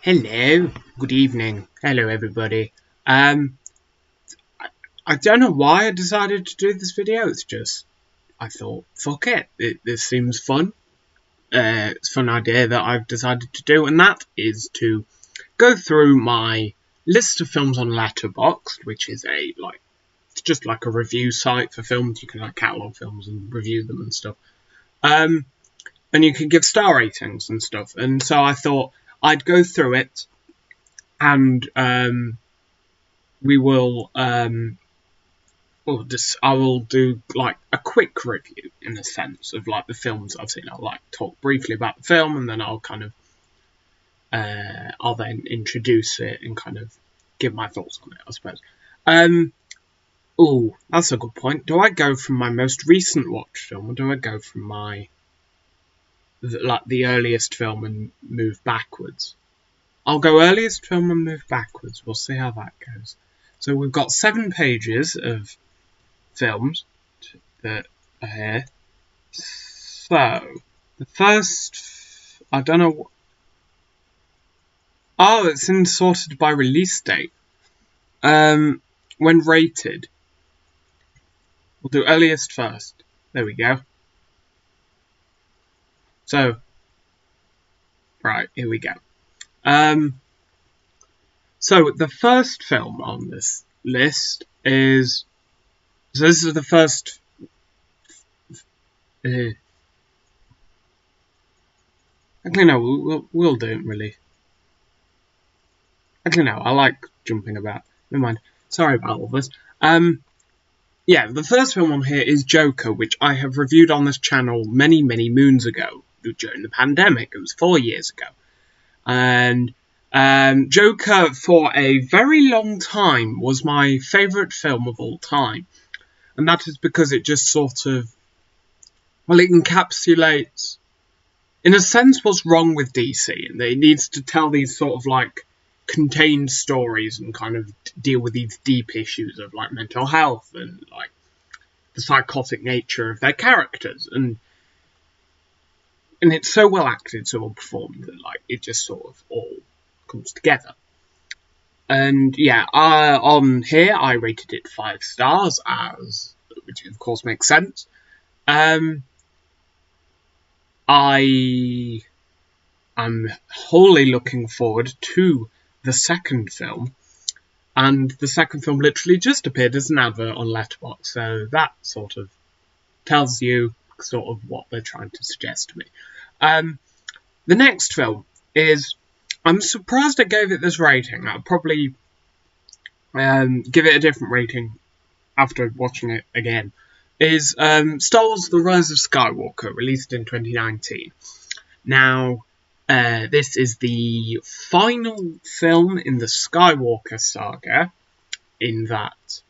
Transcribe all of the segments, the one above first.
Hello, good evening. Hello, everybody. I don't know why I decided to do this video. It's just I thought, fuck it. This seems fun. It's a fun idea that I've decided to do, and that is to go through my list of films on Letterboxd, which is it's just like a review site for films. You can catalog films and review them and stuff. And you can give star ratings and stuff. And so I thought I'd go through it, and we will I will do like a quick review in a sense of like the films I've seen. I'll talk briefly about the film, and then I'll kind of I'll then introduce it and kind of give my thoughts on it, I suppose. Oh, that's a good point. Do I go from my most recent watched film, or do I go from the earliest film and move backwards? I'll go earliest film and move backwards. We'll see how that goes. So we've got 7 pages of films that are here. So the first, I don't know. Oh, it's sorted by release date. When rated. We'll do earliest first. There we go. So, right, here we go. So the first film on this list is. So this is the first. Actually, no, we'll do it really. Actually, no, I like jumping about. Never mind. Sorry about all this. Yeah, the first film on here is Joker, which I have reviewed on this channel many, many moons ago during the pandemic. It was 4 years ago. And Joker, for a very long time, was my favourite film of all time. And that is because it just sort of, well, it encapsulates, in a sense, what's wrong with DC. And it needs to tell these sort of, like, contained stories and kind of deal with these deep issues of, like, mental health and, like, the psychotic nature of their characters. And it's so well acted, so well performed that, like, it just sort of all comes together. And yeah, on here I rated it 5 stars, which of course makes sense. I am wholly looking forward to the second film, and the second film literally just appeared as an advert on Letterboxd, so that sort of tells you sort of what they're trying to suggest to me. The next film is, I'm surprised I gave it this rating. I'll probably give it a different rating after watching it again. Is Star Wars The Rise of Skywalker, released in 2019. Now, this is the final film in the Skywalker saga, in that,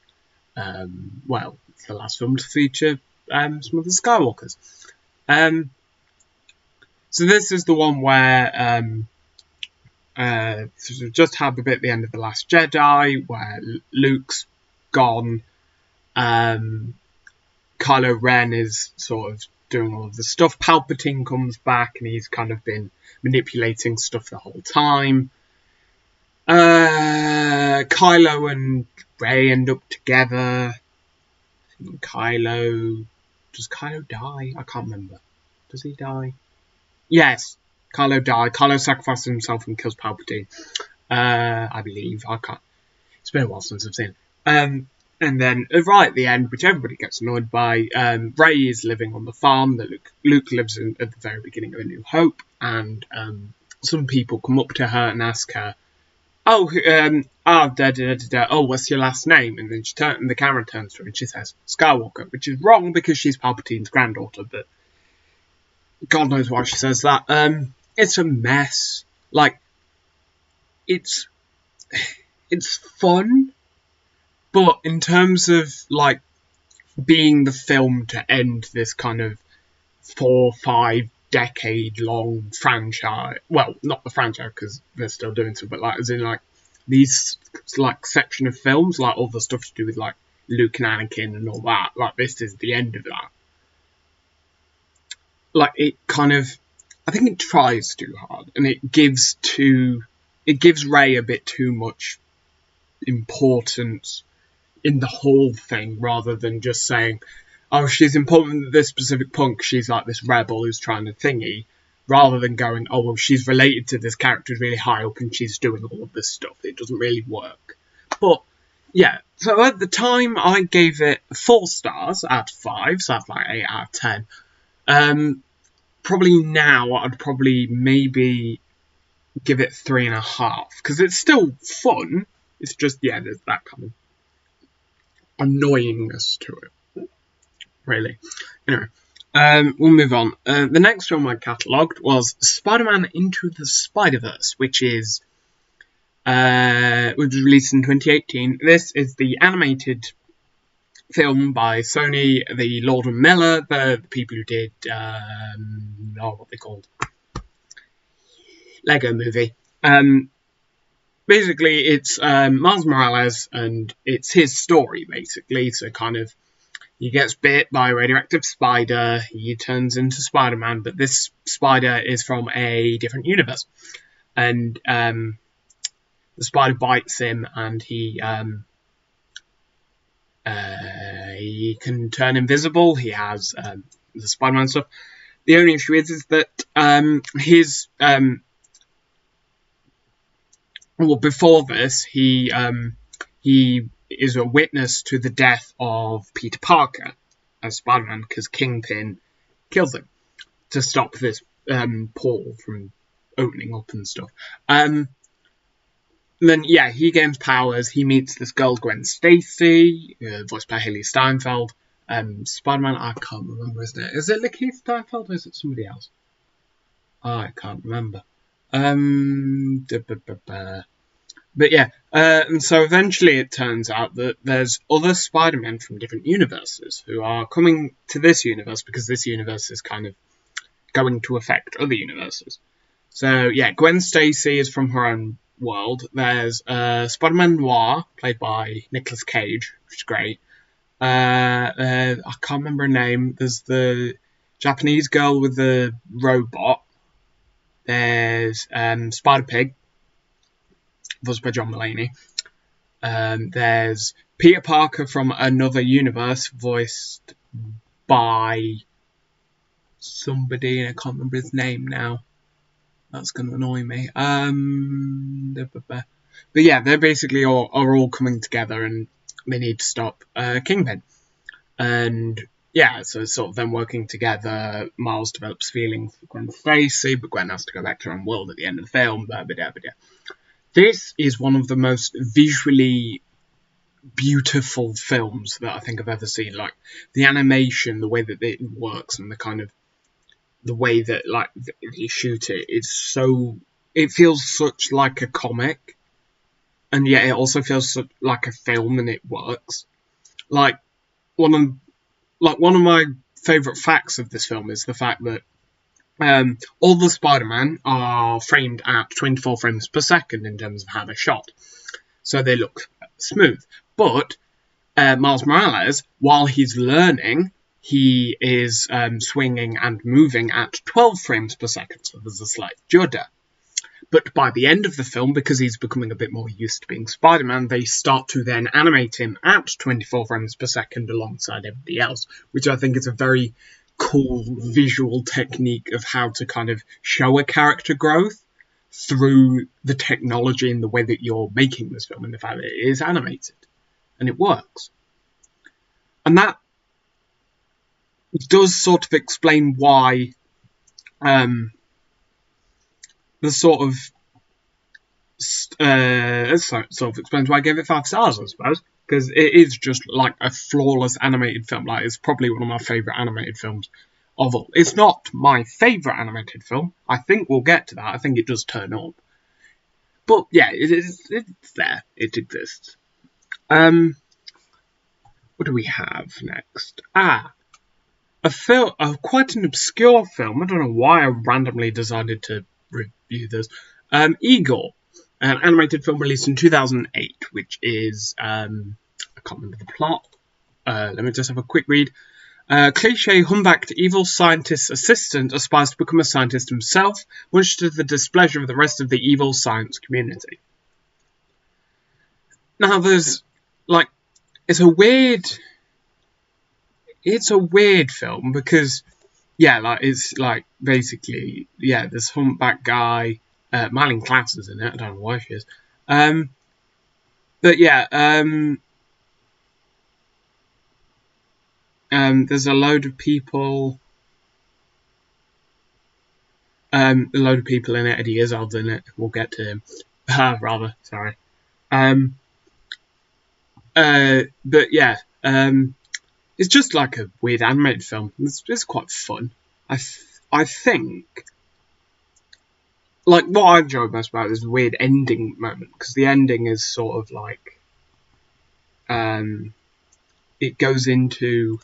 well, it's the last film to feature some of the Skywalkers. So this is the one where just had the bit at the end of The Last Jedi, where Luke's gone, Kylo Ren is sort of doing all of the stuff, Palpatine comes back, and he's kind of been manipulating stuff the whole time. Kylo and Rey end up together. Does Kylo die? I can't remember. Does he die? Yes, Kylo died. Kylo sacrifices himself and kills Palpatine. I believe. I can't. It's been a while since I've seen it. And then, right at the end, which everybody gets annoyed by, Rey is living on the farm that Luke lives in at the very beginning of A New Hope, and some people come up to her and ask her, oh, what's your last name? And then the camera turns to her and she says, Skywalker, which is wrong because she's Palpatine's granddaughter, but God knows why she says that. It's a mess. Like, it's fun, but in terms of, like, being the film to end this kind of 4-5 decade long franchise, well, not the franchise because they're still doing stuff, but like as in like these like section of films, like all the stuff to do with like Luke and Anakin and all that, like this is the end of that. Like, it kind of, I think it tries too hard, and it gives too it gives Rey a bit too much importance in the whole thing, rather than just saying, oh, she's important at this specific point, she's like this rebel who's trying to thingy, rather than going, oh, well, she's related to this character who's really high up and she's doing all of this stuff. It doesn't really work. But, yeah, so at the time I gave it 4 stars out of 5, so that's like 8 out of 10. Probably now I'd probably maybe give it 3.5, because it's still fun. It's just, yeah, there's that kind of annoyingness to it, really. Anyway, we'll move on. The next film I catalogued was Spider-Man Into the Spider-Verse, which was released in 2018. This is the animated film by Sony, the Lord and Miller, the people who did, what they called, Lego Movie. Basically, it's Miles Morales, and it's his story, basically. So kind of, he gets bit by a radioactive spider, he turns into Spider-Man, but this spider is from a different universe. And the spider bites him, and he can turn invisible. He has the Spider-Man stuff. The only issue is that his... well, before this, he is a witness to the death of Peter Parker as Spider-Man, because Kingpin kills him to stop this portal from opening up and stuff. Then, yeah, he gains powers. He meets this girl, Gwen Stacy, voiced by Haley Steinfeld. Spider-Man, I can't remember his name. Is it Lakeith Steinfeld or is it somebody else? I can't remember. But yeah, and so eventually it turns out that there's other Spider-Men from different universes who are coming to this universe, because this universe is kind of going to affect other universes. So yeah, Gwen Stacy is from her own world. There's Spider-Man Noir, played by Nicolas Cage, which is great. I can't remember her name. There's the Japanese girl with the robot. There's Spider-Pig, voiced by John Mulaney. There's Peter Parker from another universe, voiced by somebody, and I can't remember his name now. That's going to annoy me. But yeah, they're basically are all coming together, and they need to stop Kingpin. And yeah, so it's sort of them working together. Miles develops feelings for Gwen Stacy, but Gwen has to go back to her own world at the end of the film. This is one of the most visually beautiful films that I think I've ever seen. Like, the animation, the way that it works, and the kind of the way that like you shoot it is so. It feels such like a comic, and yet it also feels like a film, and it works. Like one of my favourite facts of this film is the fact that all the Spider-Man are framed at 24 frames per second in terms of how they're shot. So they look smooth. But Miles Morales, while he's learning, he is swinging and moving at 12 frames per second. So there's a slight judder. But by the end of the film, because he's becoming a bit more used to being Spider-Man, they start to then animate him at 24 frames per second alongside everybody else, which I think is a very cool visual technique of how to kind of show a character growth through the technology and the way that you're making this film, and the fact that it is animated. And it works. And that does sort of explain why the sort of explains why I gave it 5 stars, I suppose, because it is just like a flawless animated film. Like, it's probably one of my favourite animated films of all. It's not my favourite animated film. I think we'll get to that. I think it does turn up. But yeah, it's there. It exists. What do we have next? Quite an obscure film. I don't know why I randomly decided to review this. Igor, an animated film released in 2008, which is, I can't remember the plot. Let me just have a quick read. Cliche humbucked evil scientist's assistant aspires to become a scientist himself, much to the displeasure of the rest of the evil science community. Now, there's, like, it's a weird film because, yeah, like, it's, like, basically, yeah, this humpback guy, Marlene Klaus is in it, I don't know why she is, but yeah, there's a load of people in it. Eddie Izzard's in it. We'll get to him. Sorry. But yeah, it's just like a weird animated film. It's quite fun. I think, like, what I enjoy most about it is the weird ending moment, because the ending is sort of like, it goes into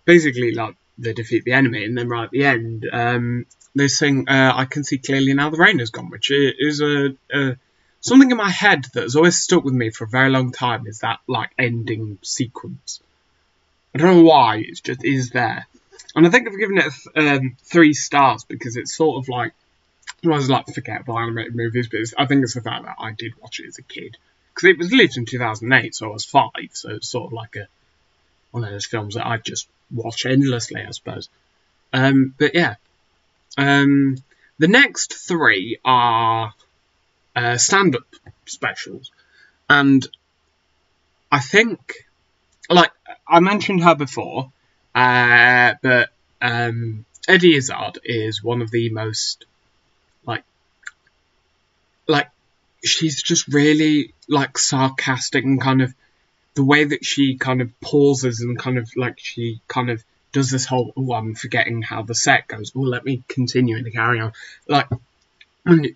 basically like they defeat the enemy, and then right at the end, they sing "I Can See Clearly Now the Rain Has Gone," which is something in my head that has always stuck with me for a very long time. Is that like ending sequence? I don't know why, it just is there, and I think I've given it 3 stars because it's sort of like, I always like to forget about animated movies, but I think it's the fact that I did watch it as a kid because it was released in 2008, so I was 5, so it's sort of like one of those films that I just watch endlessly, I suppose. But yeah, the next 3 are stand-up specials, and I think, like, I mentioned her before, but Eddie Izzard is one of the most, like, she's just really, like, sarcastic, and kind of the way that she kind of pauses and kind of, like, she kind of does this whole, oh, I'm forgetting how the set goes, oh, let me continue and carry on. Like, and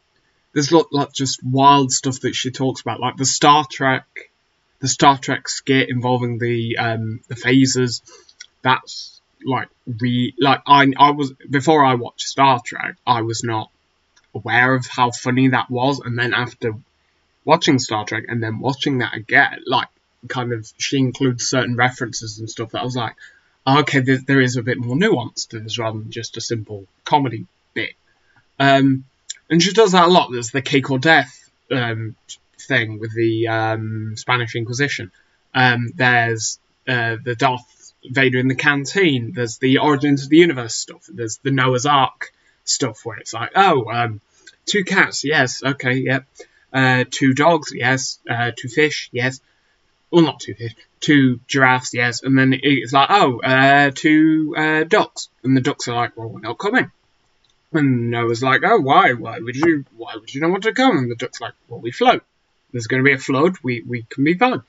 there's like just wild stuff that she talks about, like the Star Trek skit involving the phasers. That's like I was, before I watched Star Trek, I was not aware of how funny that was, and then after watching Star Trek and then watching that again, like, kind of, she includes certain references and stuff that I was like, oh, okay, there is a bit more nuance to this rather than just a simple comedy bit. And she does that a lot. There's the cake or death thing with the Spanish Inquisition. There's the Darth Vader in the canteen. There's the Origins of the Universe stuff. There's the Noah's Ark stuff where it's like, oh, 2 cats, yes, okay, yep. 2 dogs, yes. 2 fish, yes. Well, not 2 fish. 2 giraffes, yes. And then it's like, 2 ducks. And the ducks are like, well, we're not coming. And Noah's like, oh, why? Why would you not want to come? And the duck's like, well, we float. There's going to be a flood. We can be fine.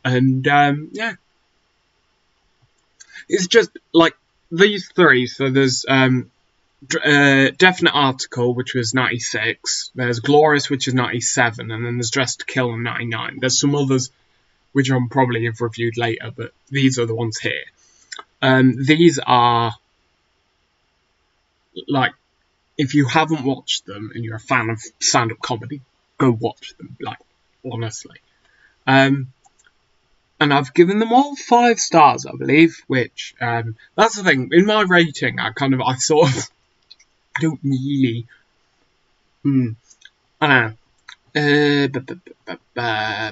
And, yeah. It's just, like, these 3. So there's, Definite Article, which was 96. There's Glorious, which is 97. And then there's Dressed to Kill in 99. There's some others which I'll probably have reviewed later, but these are the ones here. These are, like, if you haven't watched them and you're a fan of stand-up comedy, go watch them, like, honestly. And I've given them all 5 stars, I believe, which, that's the thing, in my rating, I don't really, I don't know,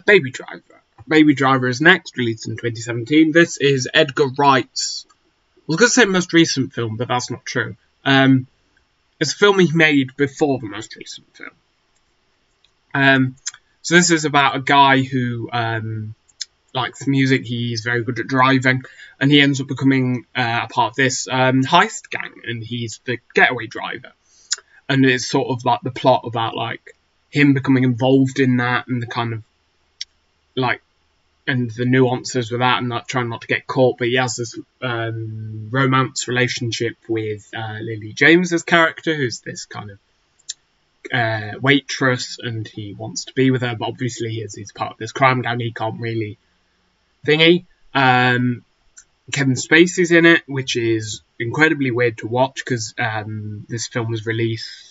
Baby Driver. Baby Driver is next, released in 2017. This is Edgar Wright's, I was going to say most recent film, but that's not true. It's a film he made before the most recent film. So this is about a guy who likes music, he's very good at driving, and he ends up becoming a part of this heist gang, and he's the getaway driver. And it's sort of like the plot about, like, him becoming involved in that, and the kind of, like, and the nuances with that, and like trying not to get caught. But he has this romance relationship with Lily James's character, who's this kind of waitress, and he wants to be with her, but obviously as he's part of this crime gang, he can't really thingy. Kevin Spacey's in it, which is incredibly weird to watch because this film was released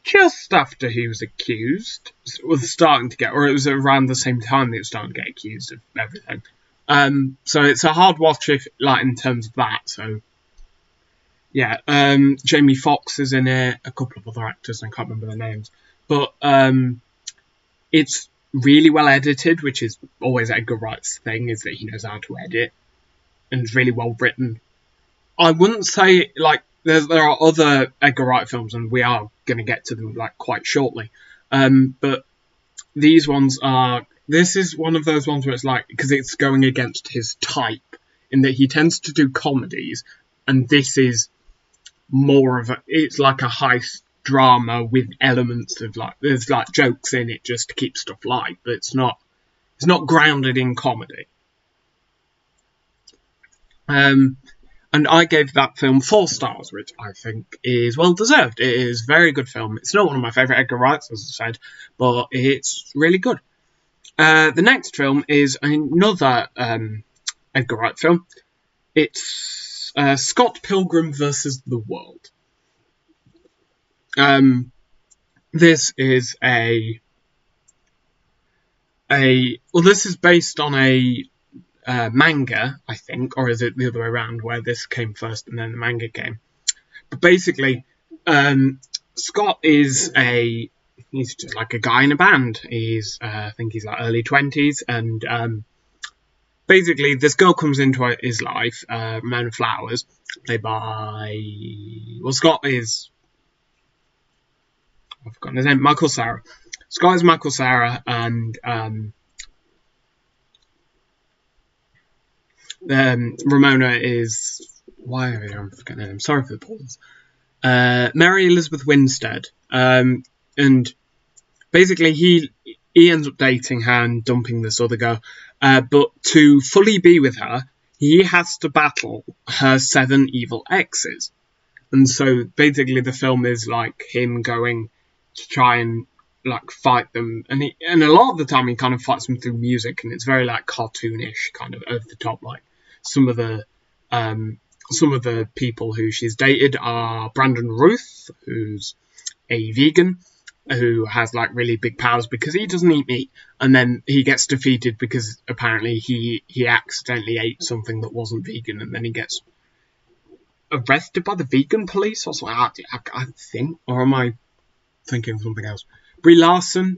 just after he was accused. It was starting to get, or it was around the same time that he was starting to get accused of everything. So it's a hard watch if like in terms of that. So yeah, Jamie Foxx is in it, a couple of other actors, I can't remember their names, but it's really well edited, which is always Edgar Wright's thing, is that he knows how to edit, and it's really well written. I wouldn't say like there are other Edgar Wright films, and we are going to get to them like quite shortly, but these ones are. This is one of those ones where it's like, because it's going against his type in that he tends to do comedies, and this is more of it's like a heist drama with elements of like there's like jokes in it just to keep stuff light, but it's not grounded in comedy. And I gave that film 4 stars, which I think is well deserved. It is a very good film. It's not one of my favourite Edgar Wrights, as I said, but it's really good. The next film is another Edgar Wright film. It's Scott Pilgrim versus the World. This is this is based on a manga, I think, or is it the other way around, where this came first and then the manga came? But basically, Scott is he's just like a guy in a band. I think he's like early 20s, and basically this girl comes into his life, Ramona Flowers, played by, Scott is, I've forgotten his name, Michael Cera. Scott is Michael Cera, and Ramona is, why am I forgetting her name? Sorry for the pause. Mary Elizabeth Winstead, and basically he ends up dating her and dumping this other girl, but to fully be with her, he has to battle her 7 evil exes. And so basically the film is like him going to try and like fight them, and a lot of the time he kind of fights them through music, and it's very like cartoonish, kind of over the top. Like some of the people who she's dated are Brandon Routh, who's a vegan who has like really big powers because he doesn't eat meat, and then he gets defeated because apparently he accidentally ate something that wasn't vegan, and then he gets arrested by the vegan police or something. I think, or am I thinking of something else? Brie Larson,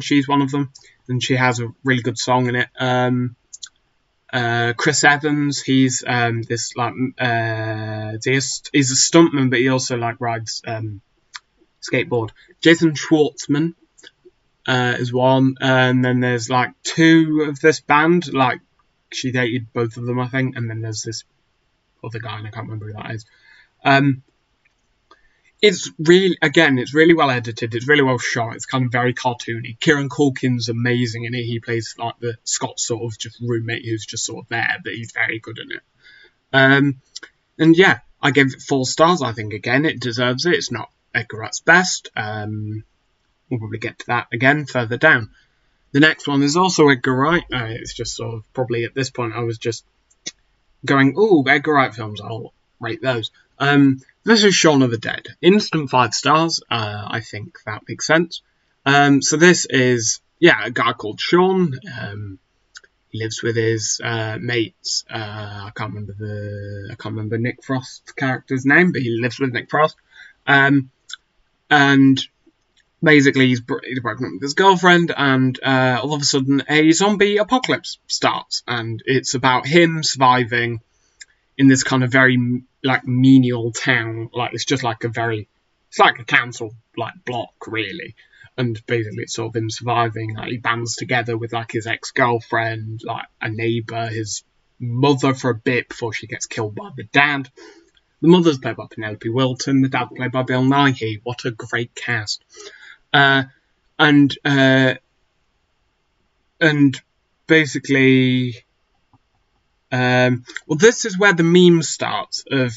she's one of them, and she has a really good song in it. Chris Evans, he's this like he's a stuntman, but he also like rides skateboard. Jason Schwartzman is one, and then there's like 2 of this band. Like she dated both of them, I think, and then there's this other guy, and I can't remember who that is. It's really well edited. It's really well shot. It's kind of very cartoony. Kieran Culkin's amazing in it. He plays like the Scott sort of just roommate who's just sort of there, but he's very good in it. And yeah, I gave it 4 stars. I think again it deserves it. It's not Edgar Wright's best. We'll probably get to that again further down. The next one is also Edgar Wright. It's just sort of probably at this point I was just going, oh, Edgar Wright films, I'll rate those. This is Shaun of the Dead. Instant 5 stars. I think that makes sense. So this is, a guy called Shaun. He lives with his mates. I can't remember Nick Frost's character's name, but he lives with Nick Frost. And basically he's broken up with his girlfriend, and all of a sudden a zombie apocalypse starts, and it's about him surviving in this kind of very like menial town. Like it's just like it's like a council like block really, and basically it's sort of him surviving. Like he bands together with like his ex-girlfriend, like a neighbour, his mother for a bit before she gets killed by the dad. The mother's played by Penelope Wilton, the dad played by Bill Nighy. What a great cast. And basically, this is where the meme starts of,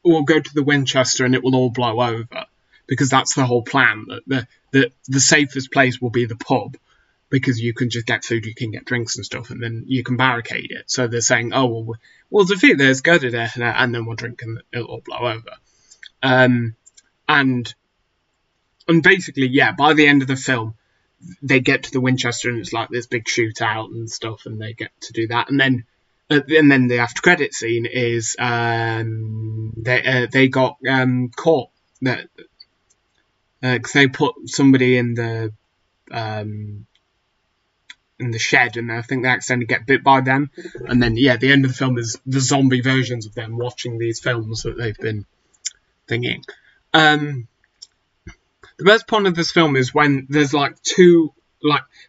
we'll go to the Winchester and it will all blow over, because that's the whole plan, that the safest place will be the pub, because you can just get food, you can get drinks and stuff, and then you can barricade it. So they're saying, oh, well, we'll defeat this, go to there, and then we'll drink and it'll all blow over. And basically, by the end of the film, they get to the Winchester and it's like this big shootout and stuff, and they get to do that, and then the after credit scene is they got caught that because they put somebody in the shed, and I think they accidentally get bit by them, and then the end of the film is the zombie versions of them watching these films that they've been thinking. The best part of this film is when there's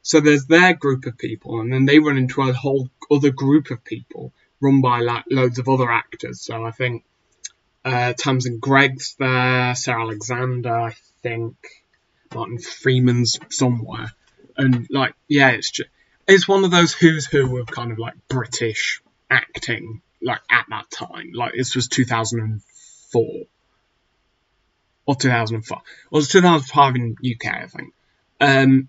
so there's their group of people, and then they run into a whole other group of people run by loads of other actors. So I think Tamsin Gregg's there, Sarah Alexander, I think Martin Freeman's somewhere, and it's one of those who's who of kind of British acting at that time. This was 2004. Or 2005. Well, it was 2005 in UK, I think. I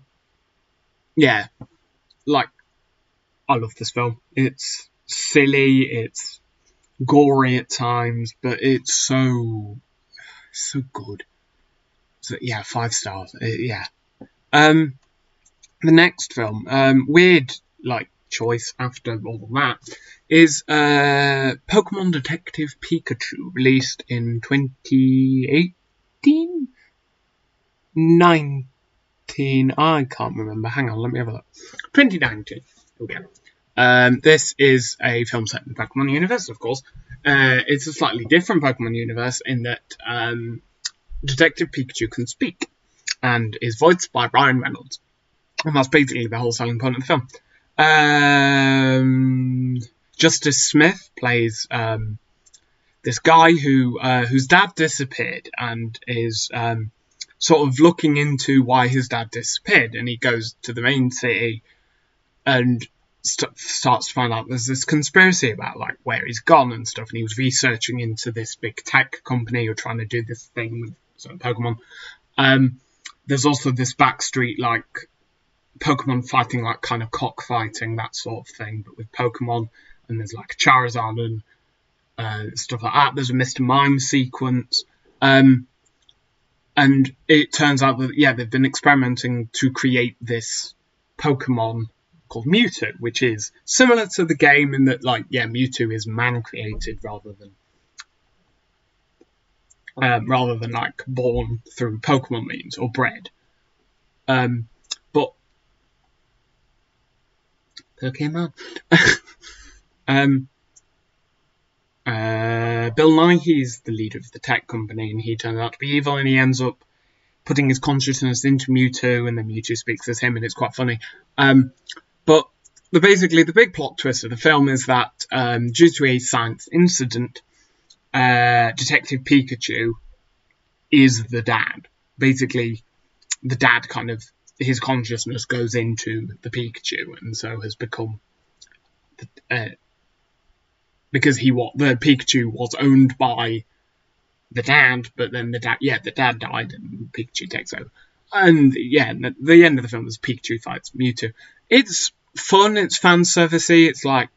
love this film. It's silly, it's gory at times, but it's so good. So 5 stars. The next film, weird choice after all of that, is Pokemon Detective Pikachu, released in 2018. 19, I can't remember. Hang on, let me have a look. 2019. Okay. This is a film set in the Pokemon universe, of course. It's a slightly different Pokemon universe in that Detective Pikachu can speak and is voiced by Ryan Reynolds. And that's basically the whole selling point of the film. Justice Smith plays this guy whose dad disappeared and is sort of looking into why his dad disappeared, and he goes to the main city and starts to find out there's this conspiracy about where he's gone and stuff, and he was researching into this big tech company who are trying to do this thing with some Pokemon. There's also this backstreet Pokemon fighting, kind of cockfighting, that sort of thing, but with Pokemon, and there's Charizard and stuff like that. There's a Mr. Mime sequence, and it turns out that they've been experimenting to create this Pokemon called Mewtwo, which is similar to the game in that Mewtwo is man created rather than born through Pokemon means or bred. But Pokemon. Bill Nighy's the leader of the tech company, and he turns out to be evil, and he ends up putting his consciousness into Mewtwo, and then Mewtwo speaks as him, and it's quite funny. But basically, the big plot twist of the film is that due to a science incident, Detective Pikachu is the dad. Basically, the dad his consciousness goes into the Pikachu, and so has become because the Pikachu was owned by the dad, but then the dad died and Pikachu takes over. And the end of the film is Pikachu fights Mewtwo. It's fun, it's fan servicey, it's there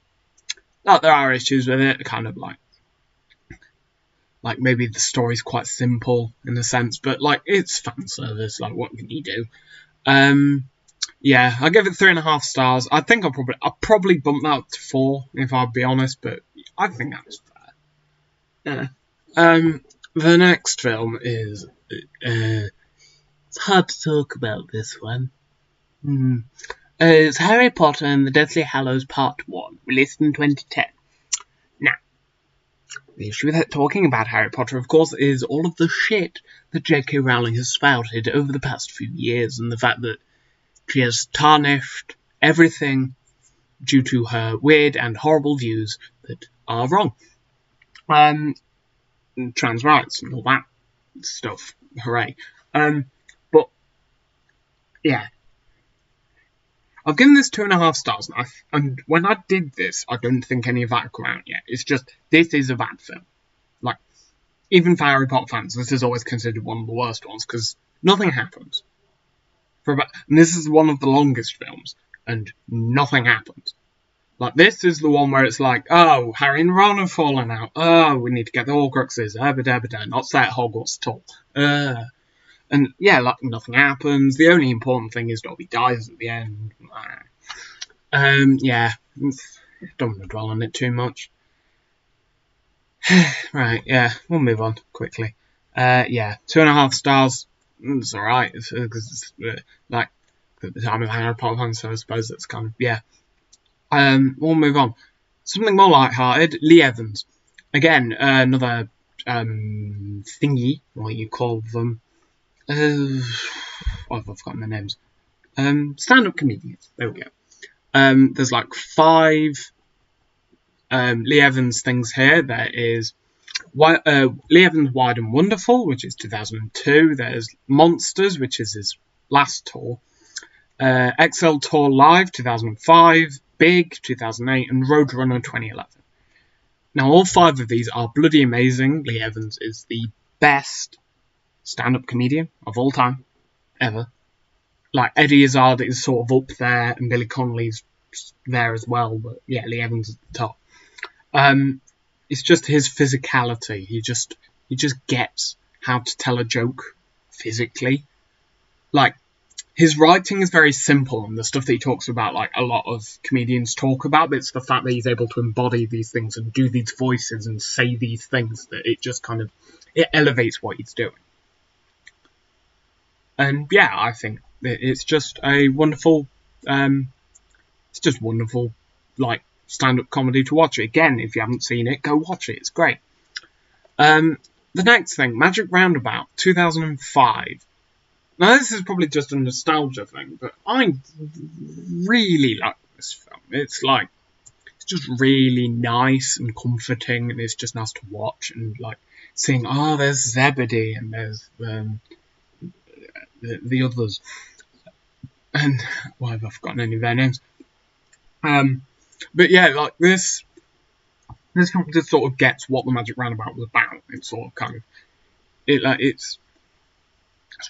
are issues with it, kind of maybe the story's quite simple in a sense, but it's fan service, what can you do? I give it 3.5 stars. I think I'll probably bump that up to 4 if I'll be honest, but I think that's fair. The next film is it's hard to talk about this one. It's Harry Potter and the Deathly Hallows Part 1, released in 2010. Now, the issue with talking about Harry Potter, of course, is all of the shit that J.K. Rowling has spouted over the past few years, and the fact that she has tarnished everything due to her weird and horrible views that are wrong. Trans rights and all that stuff. Hooray. But, I've given this 2.5 stars, and when I did this, I don't think any of that had come out yet. It's just, this is a bad film. Even for Harry Potter fans, this is always considered one of the worst ones, because nothing happens. And this is one of the longest films, and nothing happens. This is the one where it's oh, Harry and Ron have fallen out. Oh, we need to get the Horcruxes. Not set at Hogwarts at all. And yeah, like nothing happens. The only important thing is Dobby dies at the end. Yeah, don't want to dwell on it too much. Right, yeah, we'll move on quickly. Yeah, 2.5 stars. It's alright. It's like at the time of Harry Potter, so I suppose that's kind of yeah. We'll move on. Something more light-hearted. Lee Evans. Again, another thingy, what you call them. I've forgotten their names. Stand-up comedians. There we go. There's like 5 Lee Evans things here. There is Lee Evans Wide and Wonderful, which is 2002. There's Monsters, which is his last tour. XL Tour Live, 2005. Big, 2008. And Roadrunner, 2011. Now, all 5 of these are bloody amazing. Lee Evans is the best stand-up comedian of all time, ever. Like, Eddie Izzard is sort of up there, and Billy Connolly's there as well, but yeah, Lee Evans is at the top. It's just his physicality. He just gets how to tell a joke physically. Like, his writing is very simple, and the stuff that he talks about, like, a lot of comedians talk about, but it's the fact that he's able to embody these things and do these voices and say these things that it just kind of, it elevates what he's doing. And yeah, I think it's just a wonderful, like, stand-up comedy to watch. Again, if you haven't seen it, go watch it. It's great. The next thing, Magic Roundabout, 2005. Now, this is probably just a nostalgia thing, but I really like this film. It's just really nice and comforting, and it's just nice to watch, and like seeing, there's Zebedee, and there's the others, and why have I forgotten any of their names? But yeah, like this film just sort of gets what the Magic Roundabout was about. It's sort of kind of it's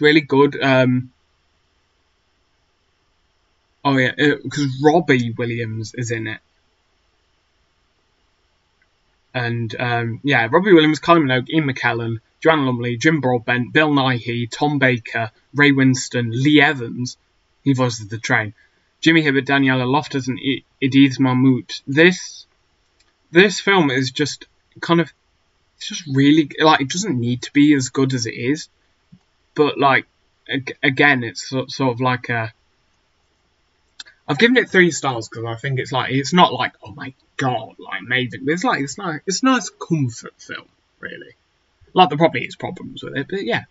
really good. Because Robbie Williams is in it. And Robbie Williams, Kylie Minogue, Ian McKellen, Joanna Lumley, Jim Broadbent, Bill Nighy, Tom Baker, Ray Winston, Lee Evans, he voices the train, Jimmy Hibbert, Daniela Loftus, and Idris Mahmoud. This film is just kind of, it's just really, like, it doesn't need to be as good as it is, but like, again, it's sort of like a, I've given it 3 stars because I think it's like, it's not like, oh my god, like amazing. But it's a nice comfort film, really. Like, there probably is problems with it, but yeah.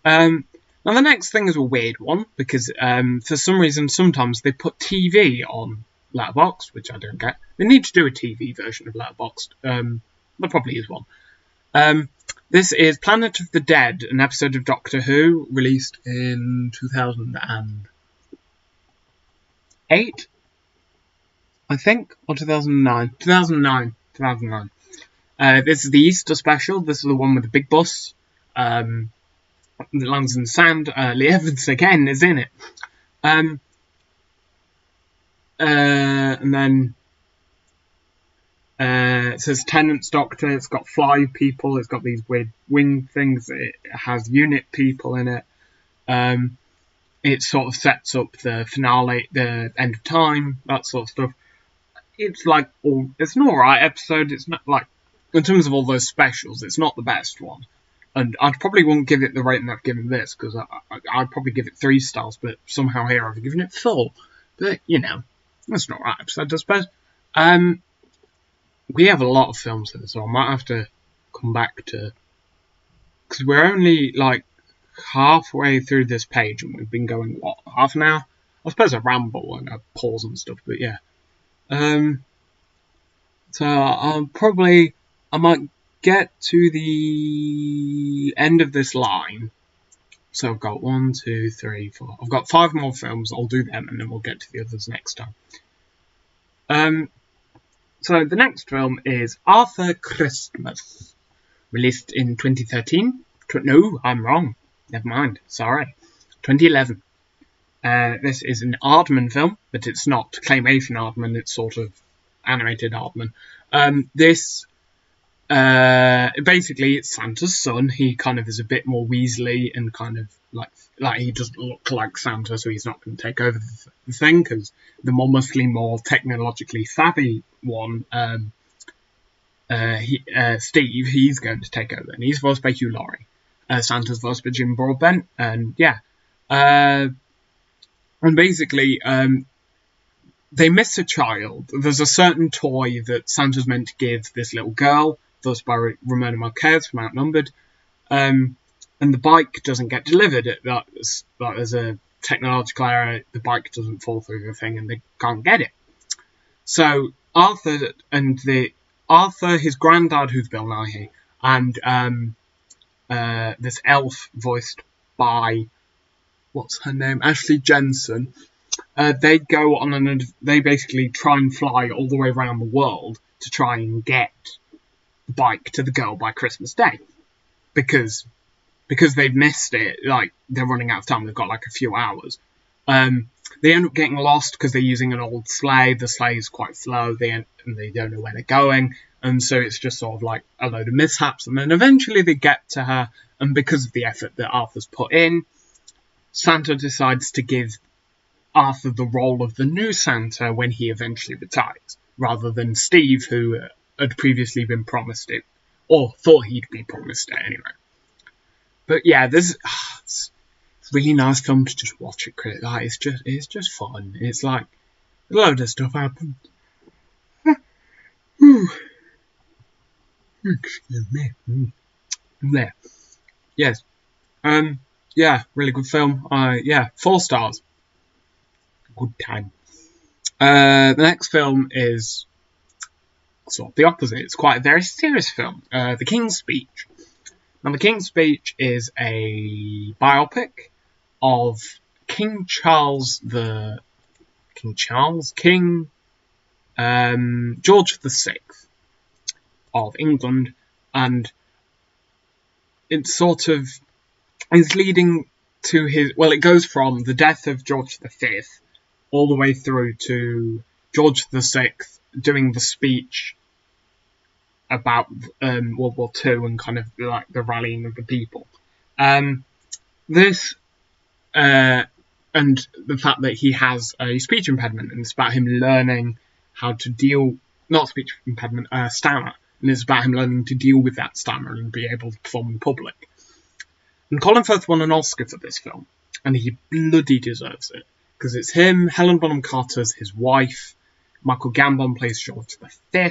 Now the next thing is a weird one because for some reason sometimes they put TV on Letterboxd, which I don't get. They need to do a TV version of Letterboxd. There probably is one. This is Planet of the Dead, an episode of Doctor Who released in 2008, I think, or 2009. 2009. This is the Easter special. This is the one with the big bus that lands in the sand. Lee Evans again is in it. And then it says Tennant's Doctor. It's got fly people. It's got these weird wing things. It has unit people in it. It sort of sets up the finale, the end of time, that sort of stuff. It's like, it's an alright episode. It's not like, in terms of all those specials, it's not the best one. And I probably wouldn't give it the rating I've given this, because I'd probably give it 3 stars, but somehow here I've given it 4. But, you know, it's an alright episode, I suppose. We have a lot of films here, so I might have to come back to, because we're only like halfway through this page and we've been going, what, half an hour? I suppose I ramble and I pause and stuff, but yeah. So I might get to the end of this line. So I've got 1, 2, 3, 4. I've got 5 more films. I'll do them and then we'll get to the others next time. So the next film is Arthur Christmas, released in 2013. No, I'm wrong. Never mind. Sorry. 2011. This is an Aardman film, but it's not claymation Aardman. It's sort of animated Aardman. This basically it's Santa's son. He kind of is a bit more Weasley and kind of like he doesn't look like Santa, so he's not going to take over the thing, because the mostly more technologically savvy one, Steve, he's going to take over, and he's voiced by Hugh Laurie. Santa's voiced by Jim Broadbent, and and basically they miss a child. There's a certain toy that Santa's meant to give this little girl, voiced by Ramona Marquez from Outnumbered, and the bike doesn't get delivered. There's a technological error. The bike doesn't fall through the thing, and they can't get it. So Arthur, his granddad, who's Bill Nighy, and this elf voiced by, what's her name, Ashley Jensen. They go on they basically try and fly all the way around the world to try and get the bike to the girl by Christmas Day, because they've missed it. Like, they're running out of time. They've got like a few hours. They end up getting lost because they're using an old sleigh. The sleigh is quite slow. And they don't know where they're going, and so it's just sort of like a load of mishaps. And then eventually they get to her, and because of the effort that Arthur's put in, Santa decides to give Arthur the role of the new Santa when he eventually retires, rather than Steve, who had previously been promised it, or thought he'd be promised it anyway. But yeah, it's a really nice film to just watch it. Like, it's just fun. It's like a load of stuff happens. Excuse me. There. Yes. Yeah, really good film. 4 stars. Good time. The next film is sort of the opposite. It's quite a very serious film. The King's Speech. Now, The King's Speech is a biopic of King George VI of England, and it sort of is leading to it goes from the death of George V all the way through to George VI doing the speech about World War II and kind of like the rallying of the people. This and the fact that he has a speech impediment, and it's about him learning how to deal, not speech impediment, stammer, and it's about him learning to deal with that stammer and be able to perform in public. And Colin Firth won an Oscar for this film, and he bloody deserves it, because it's him, Helen Bonham Carter's his wife, Michael Gambon plays George V.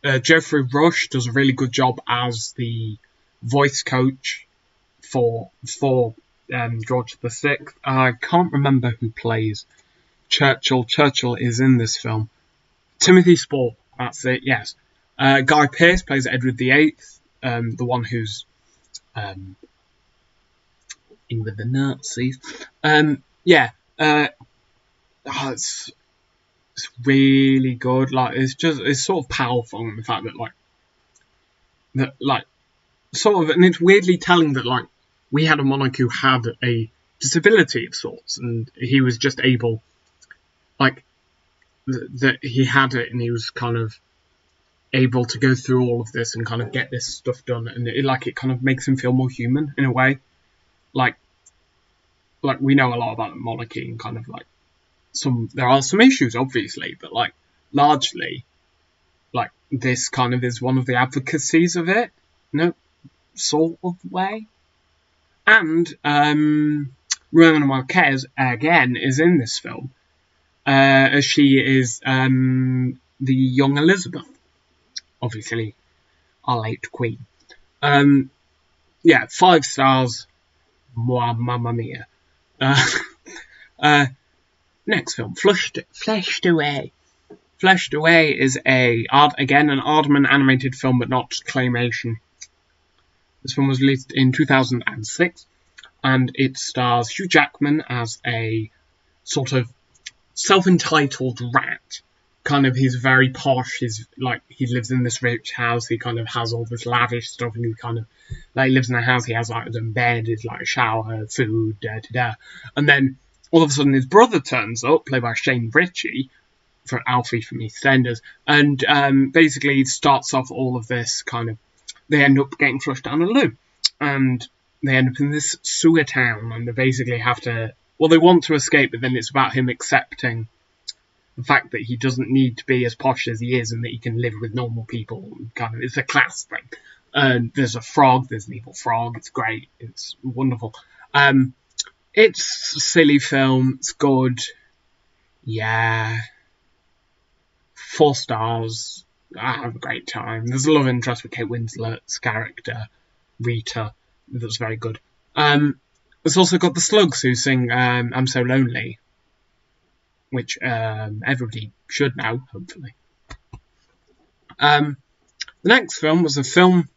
Geoffrey Rush does a really good job as the voice coach for George VI. I can't remember who plays Churchill. Churchill is in this film. Timothy Spall, that's it, yes. Guy Pearce plays Edward VIII, the one who's in with the Nazis. It's really good. Like, it's sort of powerful in the fact that and it's weirdly telling that like we had a monarch who had a disability of sorts, and he was just able, like, that he had it, and he was kind of able to go through all of this and kind of get this stuff done, and it kind of makes him feel more human in a way. Like we know a lot about the monarchy, and kind of like there are some issues obviously, but like largely, like this kind of is one of the advocacies of it, sort of way. And Ramona Marquez again is in this film, as she is the young Elizabeth, obviously our late Queen. 5 stars. Mamma mia. Next film, Fleshed Away. Fleshed Away is an Aardman animated film, but not claymation. This film was released in 2006, and it stars Hugh Jackman as a sort of self-entitled rat. Kind of, he's very posh, he lives in this rich house, he kind of has all this lavish stuff, and he kind of, like, lives in a house, he has, like, his own bed, his, like, shower, food, and then, all of a sudden, his brother turns up, played by Shane Ritchie, for Alfie from EastEnders, and basically starts off all of this kind of. They end up getting flushed down a loo, and they end up in this sewer town, and they basically have to. Well, they want to escape, but then it's about him accepting the fact that he doesn't need to be as posh as he is, and that he can live with normal people. Kind of, it's a class thing. And there's a frog. There's an evil frog. It's great. It's wonderful. It's a silly film. It's good. Yeah. 4 stars. I have a great time. There's a love interest with Kate Winslet's character, Rita, that's very good. It's also got the Slugs who sing I'm So Lonely, which everybody should know, hopefully. The next film was a film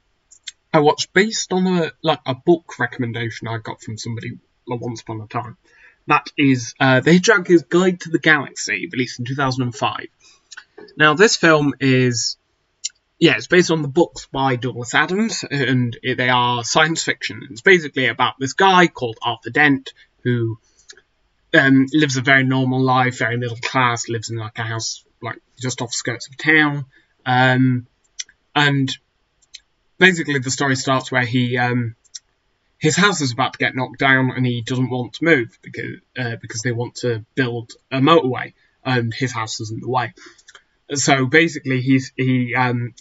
I watched based on a book recommendation I got from somebody once upon a time. That is The Hitchhiker's Guide to the Galaxy, released in 2005. Now, this film is, it's based on the books by Douglas Adams, and they are science fiction. It's basically about this guy called Arthur Dent, who lives a very normal life, very middle class, lives in like a house like just off the skirts of town, and basically the story starts where his house is about to get knocked down, and he doesn't want to move because they want to build a motorway, and his house is in the way. So basically, he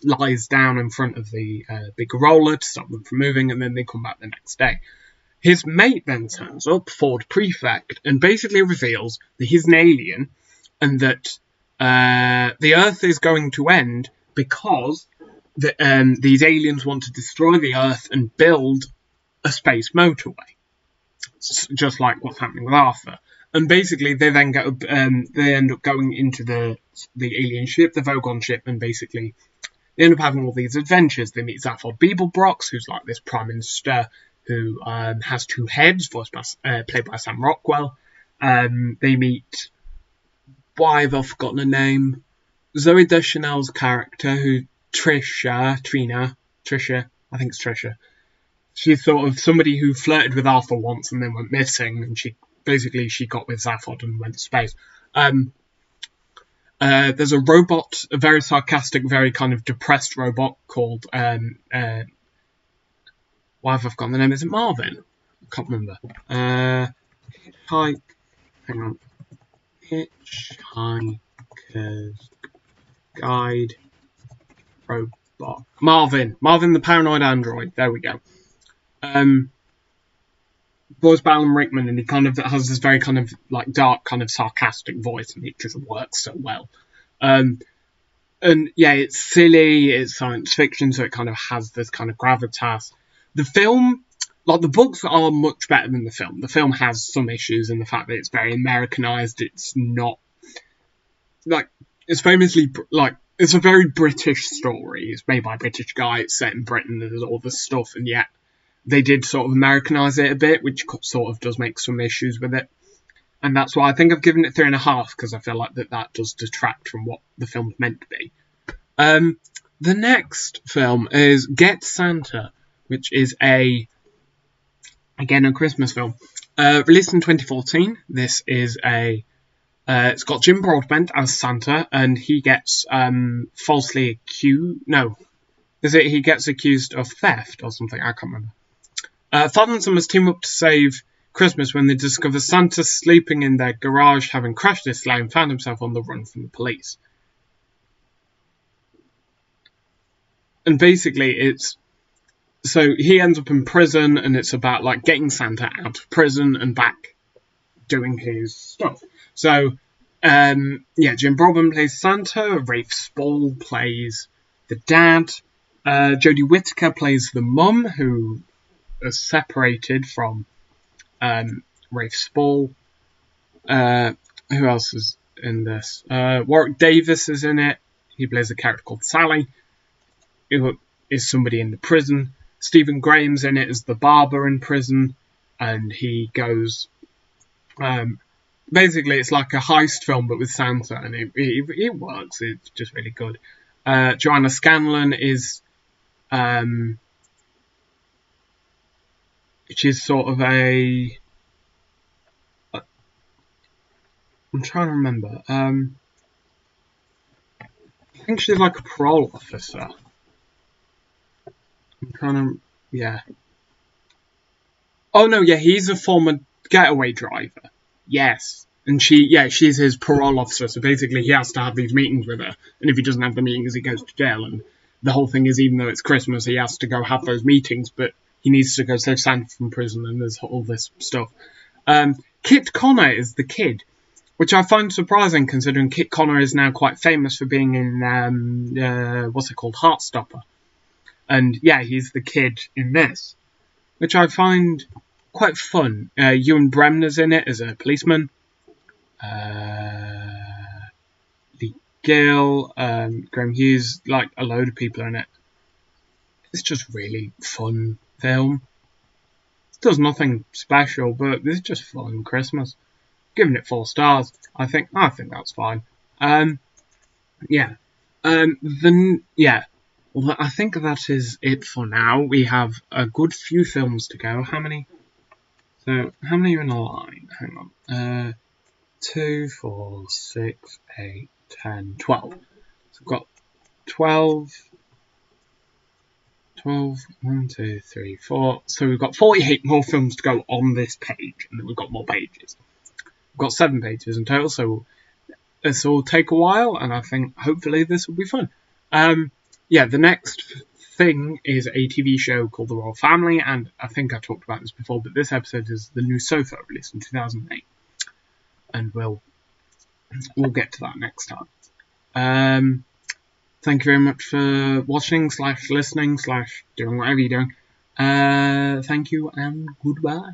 lies down in front of the big roller to stop them from moving, and then they come back the next day. His mate then turns up, Ford Prefect, and basically reveals that he's an alien, and that the Earth is going to end because these aliens want to destroy the Earth and build a space motorway, just like what's happening with Arthur. And basically, they then they end up going into the alien ship, the Vogon ship, and basically they end up having all these adventures. They meet Zaphod Beeblebrox, who's like this prime minister who has 2 heads, played by Sam Rockwell. They meet, why have I forgotten her name? Zooey Deschanel's character, Trisha, I think it's Trisha. She's sort of somebody who flirted with Arthur once and then went missing, and she got with Zaphod and went to space. There's a robot, a very sarcastic, very kind of depressed robot called, why have I forgotten the name? Is it Marvin? I can't remember. Hitchhiker's Guide Robot. Marvin the paranoid android. There we go. Voiced by Alan Rickman, and he kind of has this very kind of like dark, kind of sarcastic voice, and it just works so well. And yeah, it's silly, it's science fiction, so it kind of has this kind of gravitas. The film, like the books, are much better than the film. The film has some issues in the fact that it's very Americanized. It's not like it's famously like it's a very British story. It's made by a British guy. It's set in Britain. There's all this stuff, and yet they did sort of Americanize it a bit, which sort of does make some issues with it. And that's why I think I've given it 3.5, because I feel like that does detract from what the film's meant to be. The next film is Get Santa, which is again a Christmas film. Released in 2014. This is it's got Jim Broadbent as Santa, and he gets falsely accused. No, he gets accused of theft or something? I can't remember. Father and son must team up to save Christmas when they discover Santa sleeping in their garage, having crashed his sleigh and found himself on the run from the police. And basically, so he ends up in prison, and it's about like getting Santa out of prison and back doing his stuff. So, Jim Broadbent plays Santa, Rafe Spall plays the dad, Jodie Whittaker plays the mum, who is separated from Rafe Spall. Who else is in this? Warwick Davis is in it. He plays a character called Sally, who is somebody in the prison. Stephen Graham's in it as the barber in prison, and he goes... basically, it's like a heist film, but with Santa, and it works. It's just really good. Joanna Scanlon is... which is sort of I'm trying to remember. I think she's like a parole officer. I'm kind of, yeah. Oh no, yeah, he's a former getaway driver. Yes. And she's his parole officer, so basically he has to have these meetings with her, and if he doesn't have the meetings, he goes to jail, and the whole thing is, even though it's Christmas, he has to go have those meetings, but he needs to go save Santa from prison, and there's all this stuff. Kit Connor is the kid, which I find surprising, considering Kit Connor is now quite famous for being in, what's it called, Heartstopper. And yeah, he's the kid in this, which I find quite fun. Ewan Bremner's in it as a policeman. Lee Gale, Graham Hughes, like a load of people are in it. It's just really fun film. It does nothing special, but it's just fun Christmas. Giving it 4 stars. I think that's fine. Yeah. Yeah. Well, I think that is it for now. We have a good few films to go. How many? So, how many are in a line? Hang on. 2, 4, 6, 8, 10, 12. So we've got 12, 1, 2, 3, 4. So we've got 48 more films to go on this page, and then we've got more pages. We've got 7 pages in total, so this will take a while, and I think hopefully this will be fun. Yeah, the next thing is a TV show called The Royal Family, and I think I talked about this before, but this episode is the new Sofa, released in 2008. And we'll get to that next time. Thank you very much for watching / listening / doing whatever you're doing. Thank you and goodbye.